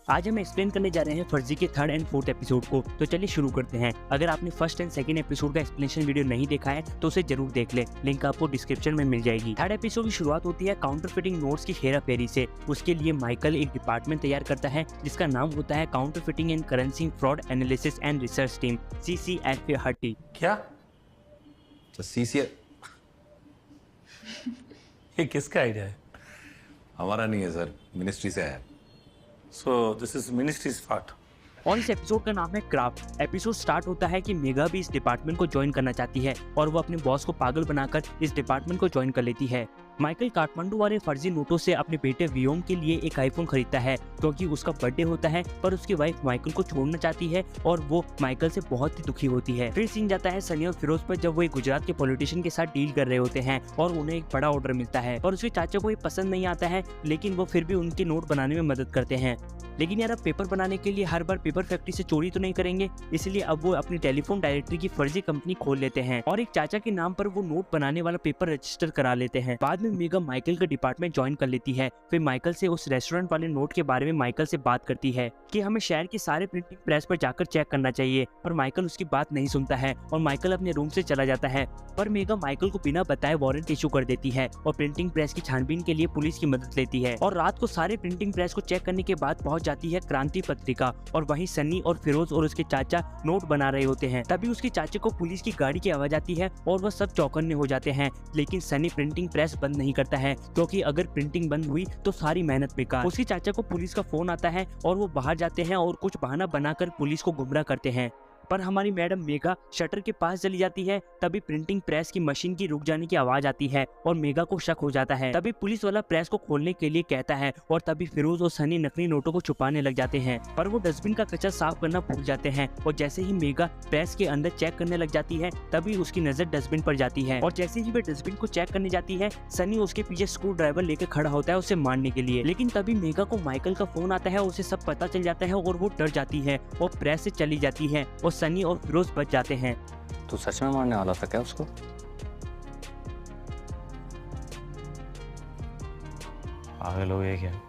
आज हम एक्सप्लेन करने जा रहे हैं फर्जी के थर्ड एंड फोर्थ एपिसोड को। तो चलिए शुरू करते हैं। अगर आपने फर्स्ट एंड सेकंड एपिसोड का एक्सप्लेनेशन वीडियो नहीं देखा है तो उसे जरूर देख ले, लिंक आपको डिस्क्रिप्शन में मिल जाएगी। थर्ड एपिसोड की शुरुआत होती है काउंटरफिटिंग नोट्स की हेरा फेरी से। उसके लिए माइकल एक डिपार्टमेंट तैयार करता है जिसका नाम होता है counterfeiting and currency fraud analysis and research team CCFRT। क्या? तो CCF ये किसका आइडिया है? हमारा नहीं है सर, मिनिस्ट्री से है। So this is ministries part. और इस एपिसोड का नाम है क्राफ्ट। एपिसोड स्टार्ट होता है कि मेगा भी इस डिपार्टमेंट को ज्वाइन करना चाहती है और वो अपने बॉस को पागल बनाकर इस डिपार्टमेंट को ज्वाइन कर लेती है। माइकल काठमांडू वाले फर्जी नोटों से अपने बेटे वियोम के लिए एक आईफोन खरीदता है क्योंकि उसका बर्थडे होता है, पर उसकी वाइफ माइकल को छोड़ना चाहती है और वो माइकल से बहुत ही दुखी होती है। फिर सीन जाता है सनी और फिरोज पर जब वो एक गुजरात के पॉलिटिशियन के साथ डील कर रहे होते हैं और उन्हें एक बड़ा ऑर्डर मिलता है और उसके चाचा को ये पसंद नहीं आता है, लेकिन वो फिर भी उनके नोट बनाने में मदद करते हैं। लेकिन यार अब पेपर बनाने के लिए हर बार पेपर फैक्ट्री से चोरी तो नहीं करेंगे, इसलिए अब वो अपनी टेलीफोन डायरेक्टरी की फर्जी कंपनी खोल लेते हैं और एक चाचा के नाम पर वो नोट बनाने वाला पेपर रजिस्टर करा लेते हैं। बाद में मेगा माइकल का डिपार्टमेंट ज्वाइन कर लेती है। फिर माइकल से उस रेस्टोरेंट वाले नोट के बारे में माइकल से बात करती है कि हमें शहर के सारे प्रिंटिंग प्रेस पर जाकर चेक करना चाहिए, पर माइकल उसकी बात नहीं सुनता है और माइकल अपने रूम से चला जाता है। पर मेगा माइकल को बिना बताए वारंट इशू कर देती है और प्रिंटिंग प्रेस की छानबीन के लिए पुलिस की मदद लेती है और रात को सारे प्रिंटिंग प्रेस को चेक करने के बाद पहुंच जाती है क्रांति पत्रिका और वहीं सनी और फिरोज और उसके चाचा नोट बना रहे होते हैं। तभी उसके चाचे को पुलिस की गाड़ी की आवाज आती है और वह सब चौकन्ने हो जाते हैं, लेकिन सनी प्रिंटिंग प्रेस बंद नहीं करता है क्योंकि अगर प्रिंटिंग बंद हुई तो सारी मेहनत बेकार। उसके चाचा को पुलिस का फोन आता है और वो बाहर जाते हैं और कुछ बहाना बनाकर पुलिस को गुमराह करते हैं। पर हमारी मैडम मेगा शटर के पास चली जाती है। तभी प्रिंटिंग प्रेस की मशीन की रुक जाने की आवाज आती है और मेगा को शक हो जाता है। तभी पुलिस वाला प्रेस को खोलने के लिए कहता है और तभी फिरोज और सनी नकली नोटों को छुपाने लग जाते हैं, पर वो डस्टबिन का कचरा साफ करना भूल जाते हैं और जैसे ही मेगा प्रेस के अंदर चेक करने लग जाती है तभी उसकी नजर डस्टबिन पर जाती है और जैसे ही वे डस्टबिन को चेक करने जाती है सनी उसके पीछे स्क्रू ड्राइवर लेकर खड़ा होता है उसे मारने के लिए। लेकिन तभी मेगा को माइकल का फोन आता है, उसे सब पता चल जाता है और वो डर जाती है और प्रेस से चली जाती है और सनी और फिरोज बच जाते हैं। तू सच में मारने वाला था क्या उसको? पागल हो गए क्या?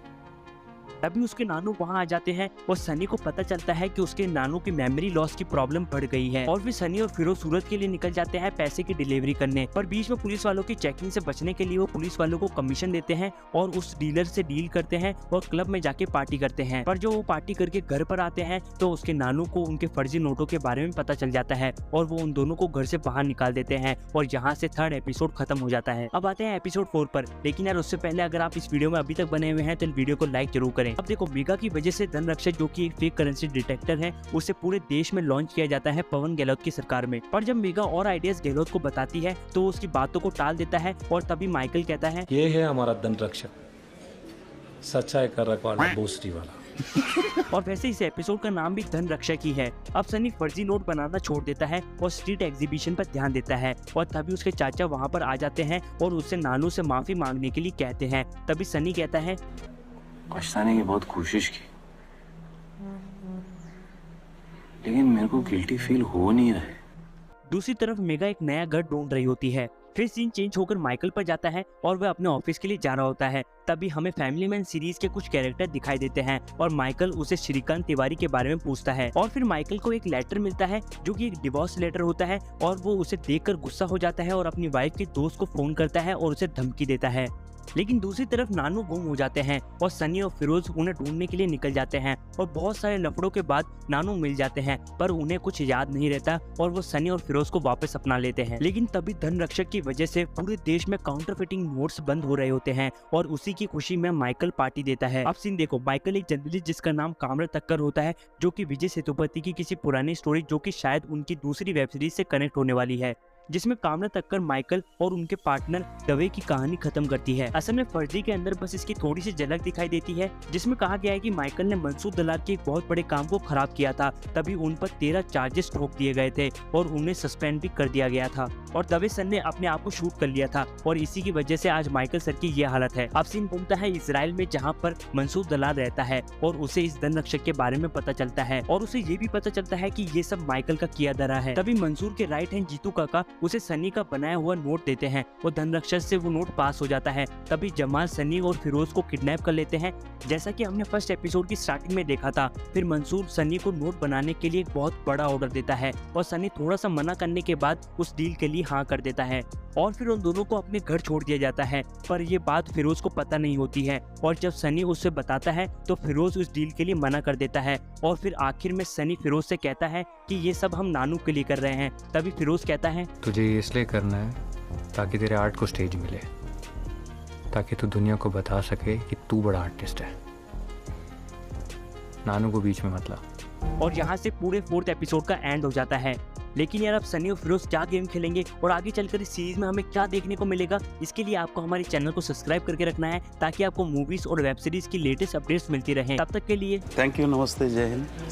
तभी उसके नानू वहां आ जाते हैं और सनी को पता चलता है कि उसके नानू की मेमोरी लॉस की प्रॉब्लम बढ़ गई है और फिर सनी और फिरोज सूरत के लिए निकल जाते हैं पैसे की डिलीवरी करने। पर बीच में पुलिस वालों की चेकिंग से बचने के लिए वो पुलिस वालों को कमीशन देते हैं और उस डीलर से डील करते हैं और क्लब में जाके पार्टी करते हैं। पर जो वो पार्टी करके घर पर आते हैं तो उसके नानू को उनके फर्जी नोटों के बारे में पता चल जाता है और वो उन दोनों को घर से बाहर निकाल देते हैं और यहाँ से थर्ड एपिसोड खत्म हो जाता है। अब आते हैं एपिसोड 4 पर, लेकिन यार उससे पहले अगर आप इस वीडियो में अभी तक बने हुए हैं तो वीडियो को लाइक जरूर करें। अब देखो, मेगा की वजह से धनरक्षक जो कि एक फेक करेंसी डिटेक्टर है उसे पूरे देश में लॉन्च किया जाता है पवन गहलोत की सरकार में। पर जब मेगा और आइडियाज गहलोत को बताती है तो उसकी बातों को टाल देता है और तभी माइकल कहता है ये है हमारा धनरक्षक, सच्चाई का रखवाला, बोसरी वाला। और वैसे इस एपिसोड का नाम भी धन रक्षक ही है। अब सनी फर्जी नोट बनाना छोड़ देता है और स्ट्रीट एग्जीबिशन पर ध्यान देता है और तभी उसके चाचा वहां पर आ जाते हैं और उससे नानू से माफी मांगने के लिए कहते हैं। तभी सनी कहता है पछताने की बहुत कोशिश की, लेकिन मेरे को गिल्टी फील हो नहीं रहा है। दूसरी तरफ मेगा एक नया घर ढूंढ रही होती है। फिर सीन चेंज होकर माइकल पर जाता है और वह अपने ऑफिस के लिए जा रहा होता है। तभी हमें फैमिली मैन सीरीज के कुछ कैरेक्टर दिखाई देते हैं और माइकल उसे श्रीकांत तिवारी के बारे में पूछता है और फिर माइकल को एक लेटर मिलता है जो कि एक डिवोर्स लेटर होता है और वो उसे देखकर गुस्सा हो जाता है और अपनी वाइफ के दोस्त को फोन करता है और उसे धमकी देता है। लेकिन दूसरी तरफ नानू गुम हो जाते हैं और सनी और फिरोज उन्हें ढूंढने के लिए निकल जाते हैं और बहुत सारे लफड़ों के बाद नानू मिल जाते हैं, पर उन्हें कुछ याद नहीं रहता और वो सनी और फिरोज को वापस अपना लेते हैं। लेकिन तभी धन रक्षक की वजह से पूरे देश में काउंटरफिटिंग नोट्स बंद हो रहे होते हैं और उसी की खुशी में माइकल पार्टी देता है। अब सीन देखो, माइकल एक जर्नलिस्ट जिसका नाम कामरा तक्कर होता है जो कि विजय सेतुपति की किसी पुरानी स्टोरी जो कि शायद उनकी दूसरी वेब सीरीज से कनेक्ट होने वाली है, जिसमें कामरा तक्कर माइकल और उनके पार्टनर दवे की कहानी खत्म करती है। असल में फर्जी के अंदर बस इसकी थोड़ी सी झलक दिखाई देती है जिसमें कहा गया है कि माइकल ने मंसूर दलाल के एक बहुत बड़े काम को खराब किया था, तभी उन पर 13 चार्जेस ठोक दिए गए थे और उन्हें सस्पेंड भी कर दिया गया था और दवे सर ने अपने आप को शूट कर लिया था और इसी की वजह से आज माइकल सर की ये हालत है। अब सीन घूमता है इसराइल में जहाँ पर मंसूर दलाल रहता है और उसे इस धन रक्षक के बारे में पता चलता है और उसे ये भी पता चलता है कि ये सब माइकल का किया धरा है। तभी मंसूर के राइट हैंड जीतू काका उसे सनी का बनाया हुआ नोट देते हैं और धनरक्षस से वो नोट पास हो जाता है। तभी जमाल सनी और फिरोज को किडनैप कर लेते हैं, जैसा कि हमने फर्स्ट एपिसोड की स्टार्टिंग में देखा था। फिर मंसूर सनी को नोट बनाने के लिए एक बहुत बड़ा ऑर्डर देता है और सनी थोड़ा सा मना करने के बाद उस डील के लिए हाँ कर देता है और फिर उन दोनों को अपने घर छोड़ दिया जाता है। पर ये बात फिरोज को पता नहीं होती है और जब सनी उससे बताता है तो फिरोज उस डील के लिए मना कर देता है और फिर आखिर में सनी फिरोज से कहता है कि ये सब हम नानू के लिए कर रहे हैं। तभी फिरोज कहता है, तुझे ये इसलिए करना है ताकि तेरे आर्ट को स्टेज मिले, ताकि तू दुनिया को बता सके कि तू बड़ा आर्टिस्ट है। नानू को बीच में मत ला। और यहाँ से पूरे 4th एपिसोड का एंड हो जाता है। लेकिन यार अब सनी और फिरोज क्या गेम खेलेंगे और आगे चलकर इस सीरीज में हमें क्या देखने को मिलेगा, इसके लिए आपको हमारे चैनल को सब्सक्राइब करके रखना है ताकि आपको मूवीज और वेब सीरीज की लेटेस्ट अपडेट्स मिलती रहे। तब तक के लिए थैंक यू, नमस्ते, जय हिंद।